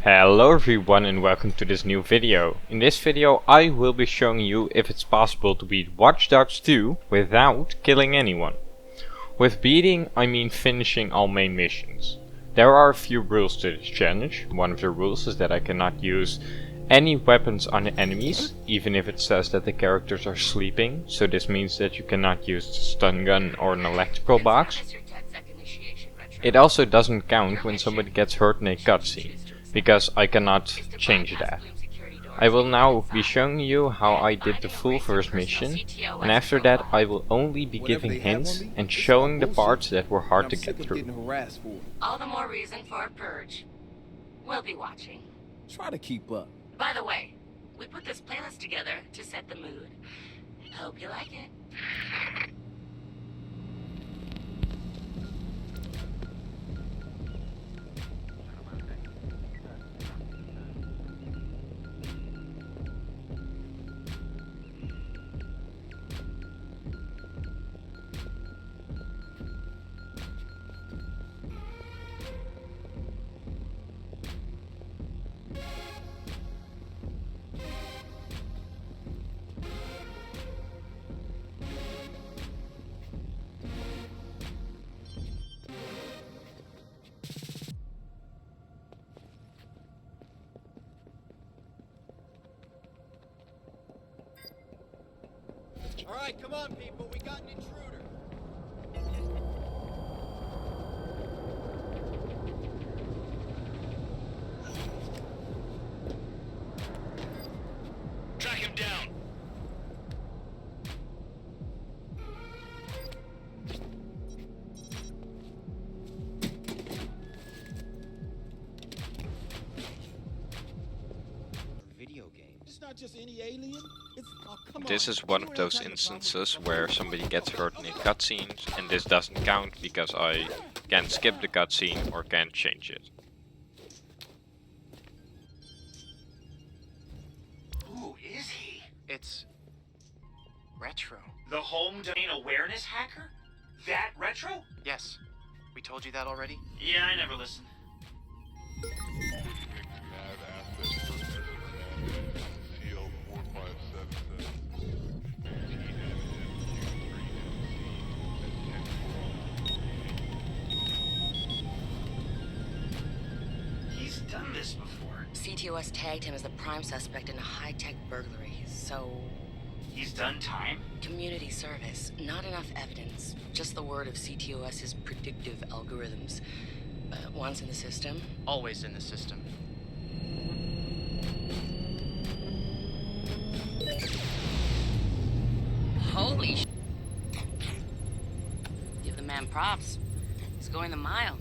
Hello everyone and welcome to this new video. In this video I will be showing you if it's possible to beat Watch Dogs 2 without killing anyone. With beating I mean finishing all main missions. There are a few rules to this challenge. One of the rules is that I cannot use any weapons on the enemies, even if it says that the characters are sleeping. So this means that you cannot use a stun gun or an electrical box. It also doesn't count when somebody gets hurt in a cutscene, because I cannot change that. I will now be showing you how I did the full first mission, and after that I will only be giving hints and showing the parts that were hard to get through. All the more reason for a purge. We'll be watching. Try to keep up. By the way, we put this playlist together to set the mood. Hope you like it. All right, come on, people. We got an intruder. Track him down. Video game. It's not just any alien. It's This is one of those instances where somebody gets hurt in a cutscene, and this doesn't count because I can't skip the cutscene or can't change it. Who is he? It's retro. The home domain awareness hacker? That retro? Yes. We told you that already? Yeah, I never listened. He's done this before. CTOS tagged him as the prime suspect in a high-tech burglary, so... He's done time? Community service. Not enough evidence. Just the word of CTOS's predictive algorithms. Once in the system. Always in the system. Holy sh... Give the man props. He's going the mile.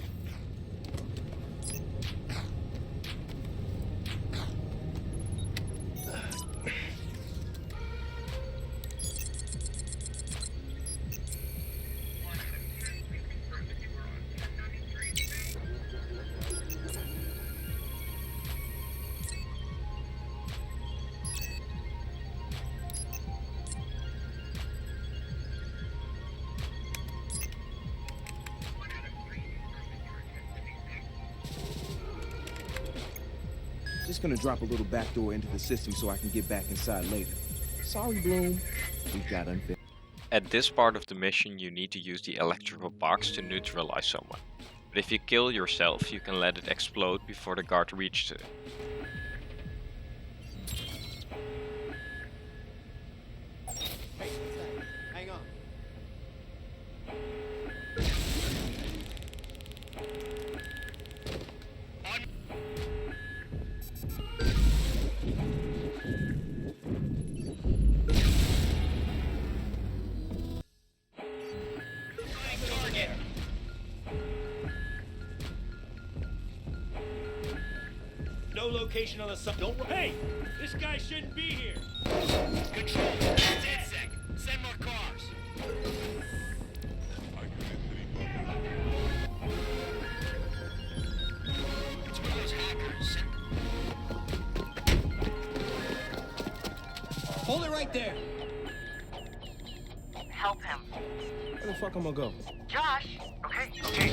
Just gonna drop a little backdoor into the system so I can get back inside later. Sorry, Bloom. We got unfair. At this part of the mission you need to use the electrical box to neutralize someone. But if you kill yourself you can let it explode before the guard reaches it. Hey, hang on. No location on the sub. Don't. Hey! This guy shouldn't be here! Control! DedSec! Send more cars! It's one of those hackers. Hold it right there. Help him. Where the fuck I'm gonna go? Josh! Okay, okay.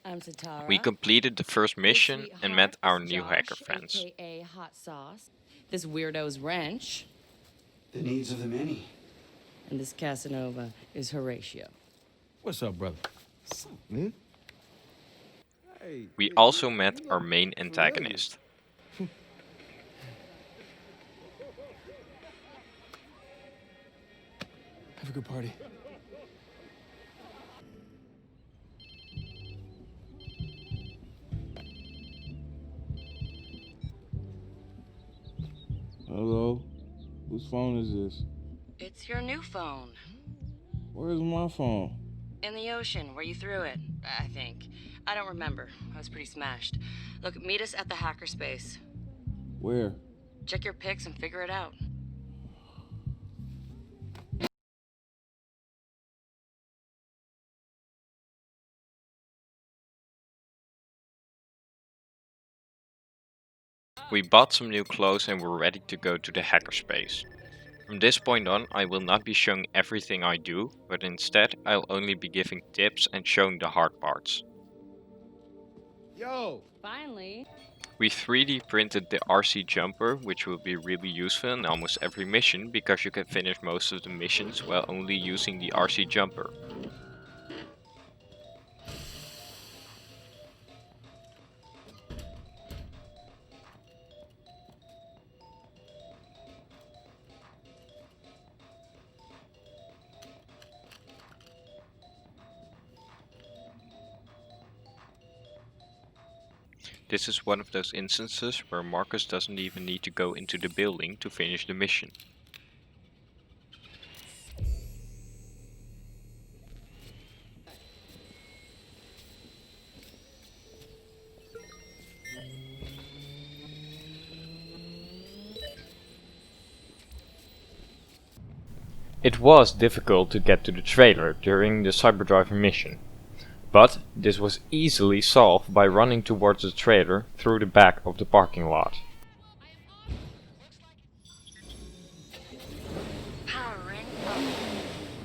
I'm Satara. We completed the first mission This and met our sweetheart new is hacker Josh, friends. AKA Hot Sauce. This weirdo's Wrench. The needs of the many. And this Casanova is Horatio. What's up, brother? What's up, man? Hey, We also met our main antagonist. Have a good party. Hello? Whose phone is this? It's your new phone. Where's my phone? In the ocean, where you threw it, I think. I don't remember. I was pretty smashed. Look, meet us at the hackerspace. Where? Check your pics and figure it out. We bought some new clothes and were ready to go to the hackerspace. From this point on, I will not be showing everything I do, but instead I'll only be giving tips and showing the hard parts. Yo! Finally. We 3D printed the RC jumper, which will be really useful in almost every mission because you can finish most of the missions while only using the RC jumper. This is one of those instances where Marcus doesn't even need to go into the building to finish the mission. It was difficult to get to the trailer during the Cyberdriver mission, but this was easily solved by running towards the trailer through the back of the parking lot. Powering up.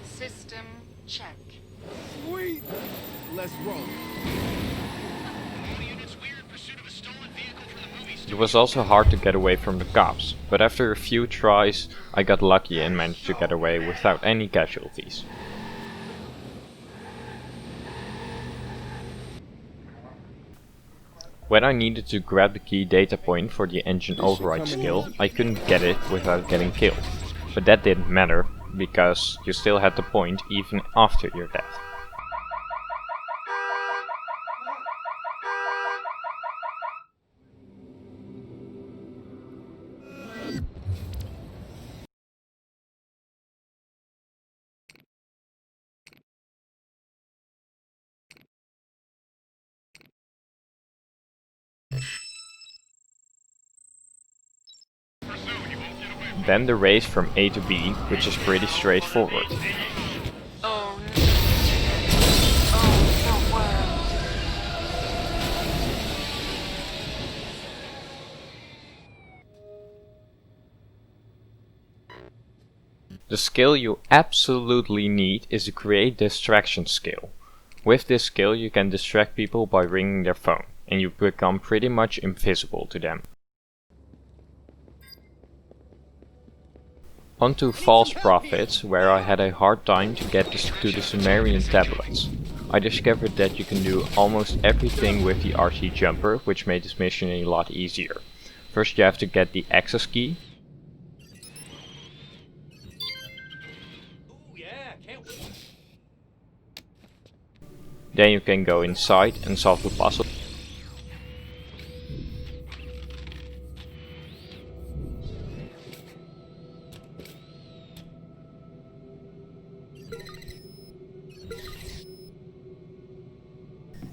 System check. Sweet! Let's roll. It was also hard to get away from the cops, but after a few tries I got lucky and managed to get away without any casualties. When I needed to grab the key data point for the engine override skill, I couldn't get it without getting killed. But that didn't matter, because you still had the point even after your death. Then the race from A to B, which is pretty straightforward. Oh no. Oh no world. The skill you absolutely need is the Create Distraction skill. With this skill you can distract people by ringing their phone, and you become pretty much invisible to them. Onto False Prophets, where I had a hard time to get to the Sumerian tablets. I discovered that you can do almost everything with the RC jumper, which made this mission a lot easier. First you have to get the access key. Ooh, yeah, can't wait. Then you can go inside and solve the puzzle.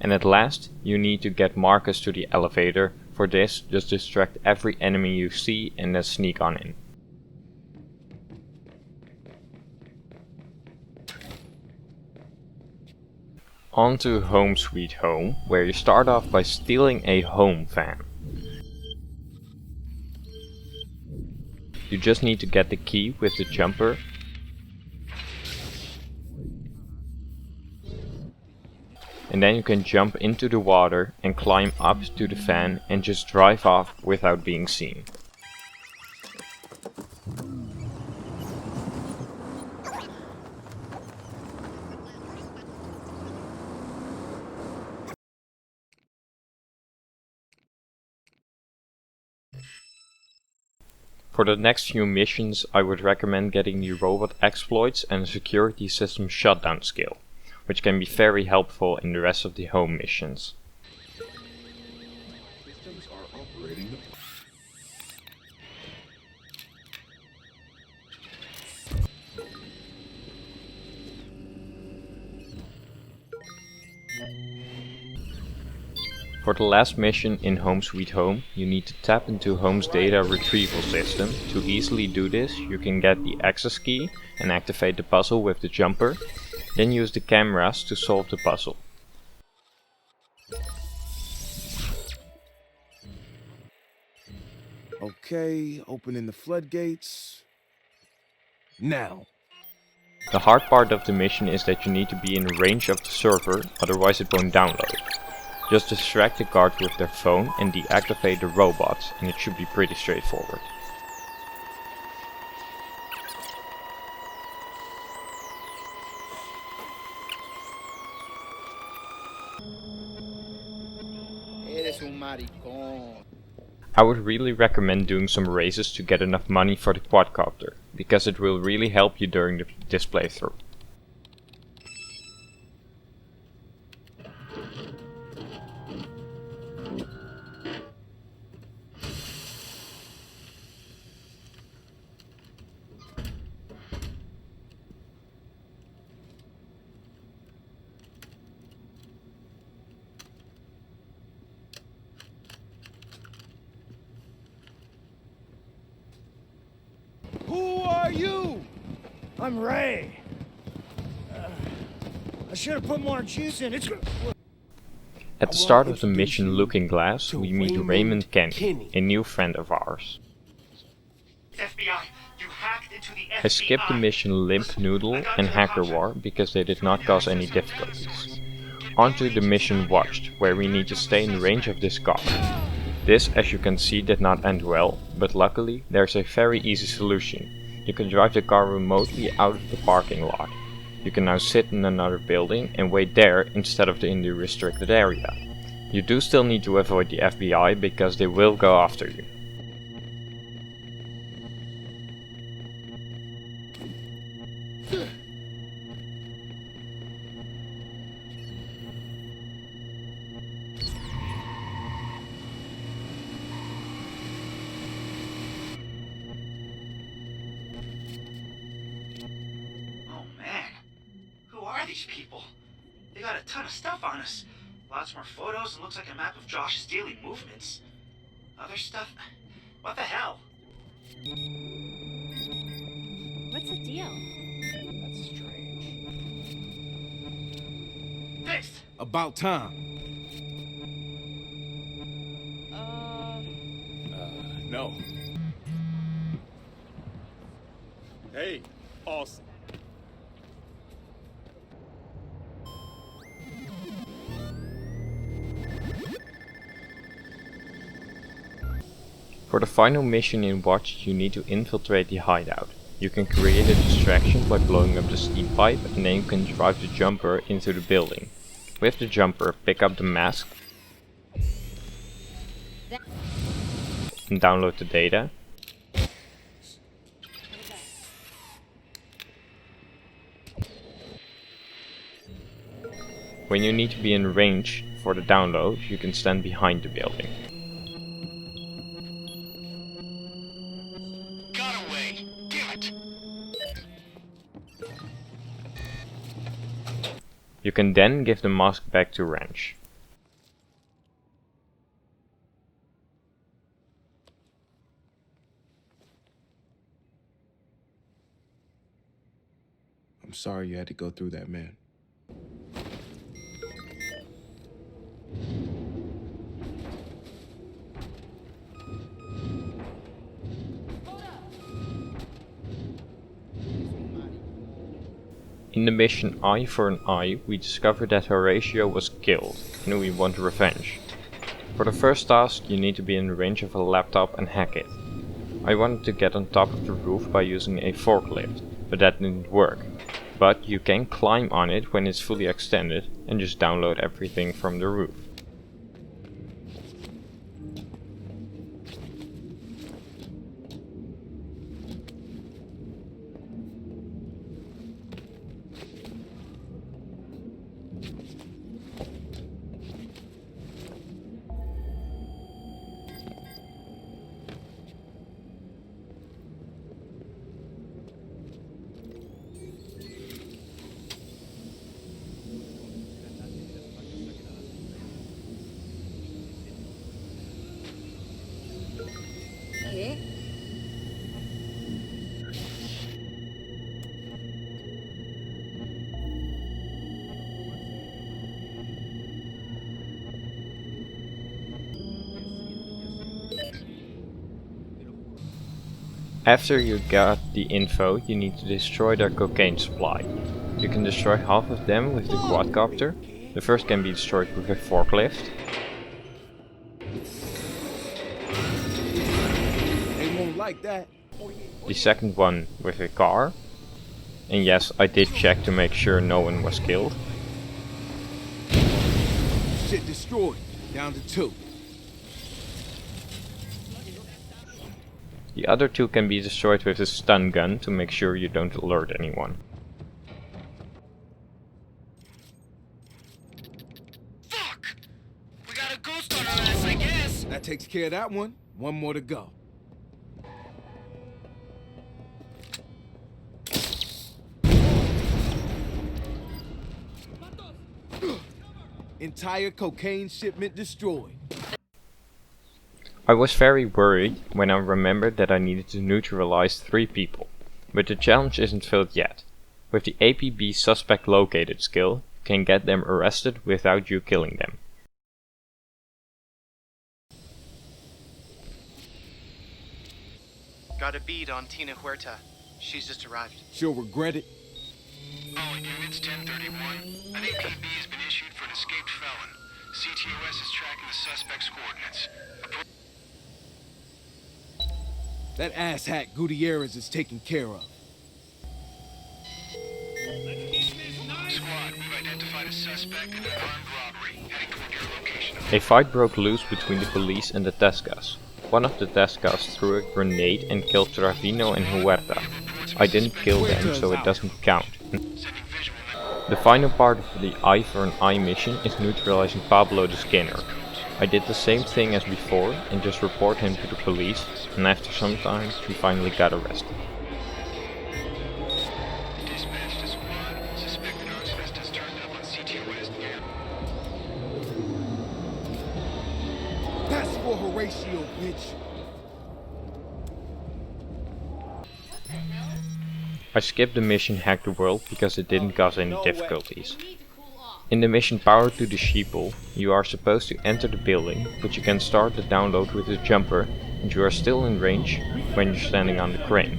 And at last, you need to get Marcus to the elevator. For this, just distract every enemy you see and then sneak on in. On to Home Sweet Home, where you start off by stealing a home van. You just need to get the key with the jumper. and then you can jump into the water and climb up to the fan and just drive off without being seen. For the next few missions, I would recommend getting the robot exploits and security system shutdown skill, which can be very helpful in the rest of the home missions. Systems are operating. For the last mission in Home Sweet Home, you need to tap into Home's data retrieval system. To easily do this, you can get the access key and activate the puzzle with the jumper, then use the cameras to solve the puzzle. Okay, opening the floodgates. Now. The hard part of the mission is that you need to be in range of the server, otherwise it won't download. Just distract the guard with their phone and deactivate the robots, and it should be pretty straightforward. Eres un maricón. I would really recommend doing some races to get enough money for the quadcopter, because it will really help you during this playthrough. Who are you? I'm Ray. I should have put more juice in. It's. At the start of the mission Looking Glass, we meet Raymond Kenny, a new friend of ours. FBI, you hacked into the FBI. I skipped the mission Limp Noodle and Hacker War because they did not cause any difficulties. Onto the mission Watched, where we need to stay in range of this car. This, as you can see, did not end well, but luckily there's a very easy solution. You can drive the car remotely out of the parking lot. You can now sit in another building and wait there instead of in the restricted area. You do still need to avoid the FBI because they will go after you. These people. They got a ton of stuff on us. Lots more photos and looks like a map of Josh's daily movements. Other stuff? What the hell? What's the deal? That's strange. Fixed! About time. No. Hey, awesome. For the final mission in Watch, you need to infiltrate the hideout. You can create a distraction by blowing up the steam pipe, and then you can drive the jumper into the building. With the jumper, pick up the mask and download the data. When you need to be in range for the download, you can stand behind the building. You can then give the mask back to Wrench. I'm sorry you had to go through that, man. In the mission Eye for an Eye, we discover that Horatio was killed, and we want revenge. For the first task, you need to be in the range of a laptop and hack it. I wanted to get on top of the roof by using a forklift, but that didn't work. But you can climb on it when it's fully extended and just download everything from the roof. After you got the info, you need to destroy their cocaine supply. You can destroy half of them with the quadcopter. The first can be destroyed with a forklift. They won't like that. The second one with a car. And yes, I did check to make sure no one was killed. Shit destroyed. Down to 2. The other 2 can be destroyed with a stun gun to make sure you don't alert anyone. Fuck! We got a ghost on our ass, I guess. That takes care of that one. One more to go. Entire cocaine shipment destroyed. I was very worried when I remembered that I needed to neutralize 3 people, but the challenge isn't filled yet. With the APB suspect located skill, you can get them arrested without you killing them. Got a bead on Tina Huerta. She's just arrived. She'll regret it. All units 1031. An APB has been issued for an escaped felon. CTOS is tracking the suspect's coordinates. That asshat Gutierrez is taken care of. Squad, we've identified a suspect in an armed robbery, heading toward your location. A fight broke loose between the police and the Tescas. One of the Tescas threw a grenade and killed Trevino and Huerta. I didn't kill them, so it doesn't count. The final part of the Eye for an Eye mission is neutralizing Pablo the Skinner. I did the same thing as before and just report him to the police, and after some time he finally got arrested. Dispatch to squad. Suspected arsonist has turned up on CTOS camp. That's for Horatio, bitch. I skipped the mission Hack the World because it didn't cause any difficulties. In the mission Power to the Sheeple, you are supposed to enter the building, but you can start the download with a jumper and you are still in range when you're standing on the crane.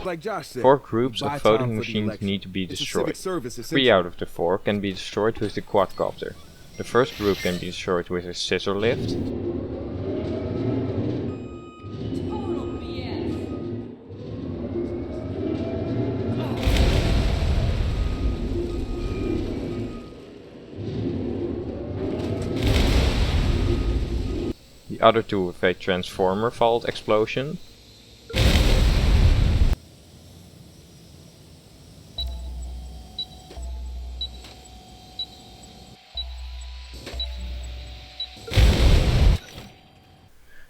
Like Josh said, 4 groups buy of time voting for the machines election. need to be It's a destroyed. civic service, 3 essentially. out of the 4 can be destroyed with the quadcopter. The first group can be destroyed with a scissor lift. The other 2 with a transformer fault explosion.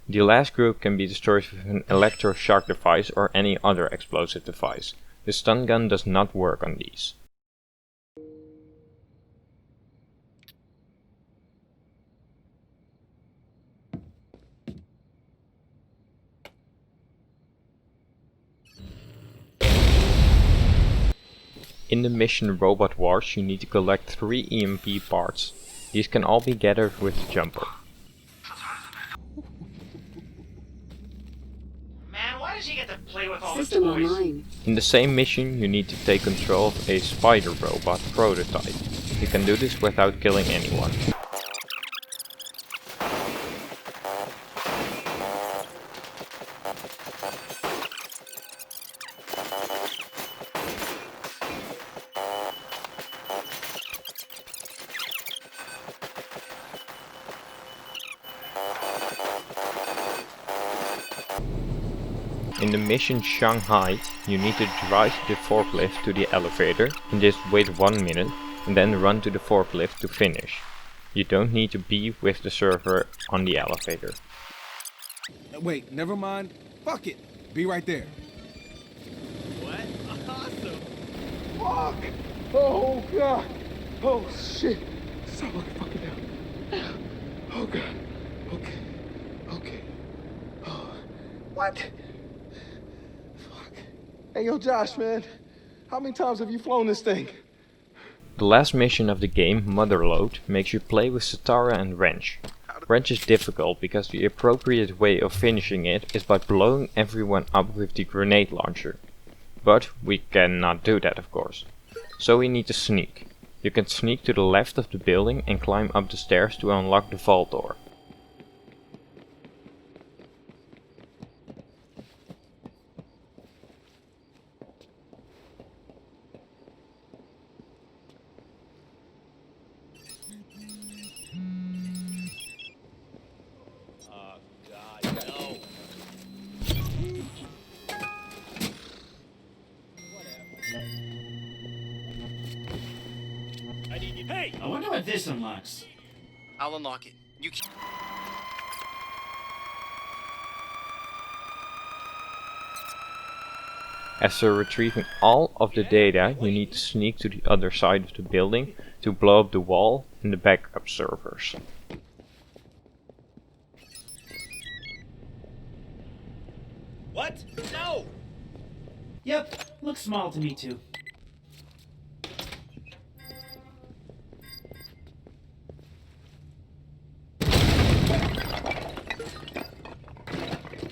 The last group can be destroyed with an electroshock device or any other explosive device. The stun gun does not work on these. In the mission Robot Wars you need to collect 3 EMP parts. These can all be gathered with the jumper. Man, why does he get to play with all System the toys? online. In the same mission you need to take control of a spider robot prototype. You can do this without killing anyone. In the mission Shanghai, you need to drive the forklift to the elevator and just wait 1 minute and then run to the forklift to finish. You don't need to be with the server on the elevator. Wait, never mind. Fuck it. Be right there. What? Awesome. Fuck! Oh god! Oh shit! Someone fucking down. Oh god. Okay. Okay. Oh. What? Fuck. Hey yo, Josh, man. How many times have you flown this thing? The last mission of the game, Motherload, makes you play with Satara and Wrench. Wrench is difficult because the appropriate way of finishing it is by blowing everyone up with the grenade launcher. But we cannot do that, of course. So we need to sneak. You can sneak to the left of the building and climb up the stairs to unlock the vault door. God, no. I need you. Hey! I wonder what this unlocks. I'll unlock it. You keep... After retrieving all of the data, you need to sneak to the other side of the building to blow up the wall and the backup servers. What? No! Yep, looks small to me too.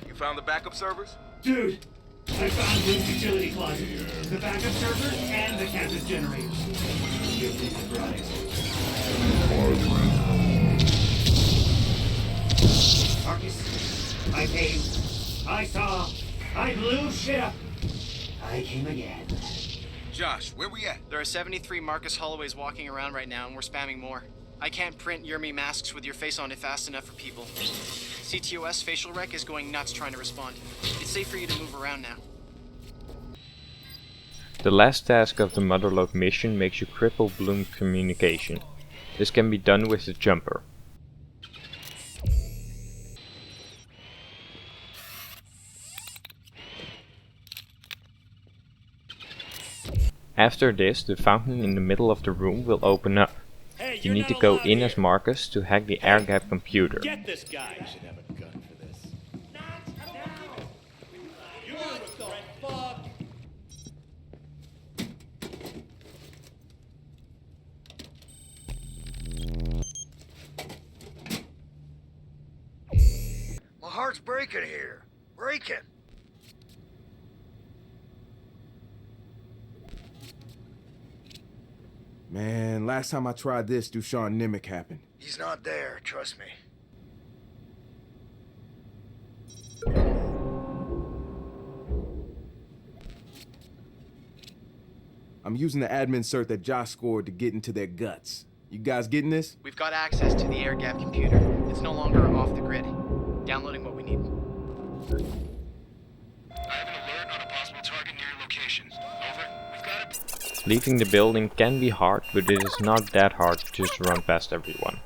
You found the backup servers? Dude, I found Blue's utility closet, the backup server, and the campus generators. You'll be surprised. Marcus, I came, I saw, I blew shit up. I came again. Josh, where we at? There are 73 Marcus Holloways walking around right now, and we're spamming more. I can't print Yermi masks with your face on it fast enough for people. CTOS facial rec is going nuts trying to respond. It's safe for you to move around now. The last task of the Motherload mission makes you cripple Bloom's communication. This can be done with the jumper. After this, the fountain in the middle of the room will open up. Hey, You need to go in as Marcus to hack the air gap computer. Get this guy. You should have a gun for this. Not now. You what the fuck? My heart's breaking here. Breaking. Man, last time I tried this, Dushan Nimic happened. He's not there, trust me. I'm using the admin cert that Josh scored to get into their guts. You guys getting this? We've got access to the air gap computer. It's no longer off the grid. Downloading what we need. I have an alert on a possible target near your location. Over. We've got it. Leaving the building can be hard, but it is not that hard to just run past everyone.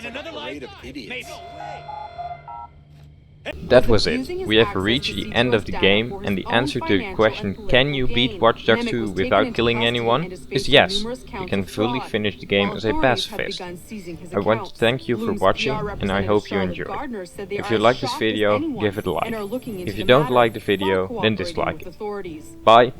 another parade life? of idiots. Maybe. That was it. We have reached the end of the game, and the answer to the question can you beat Watch Dogs 2 without killing anyone is yes. You can fully finish the game as a pacifist. I want to thank you for watching, and I hope you enjoyed. If you like this video, give it a like. If you don't like the video, then dislike it. Bye.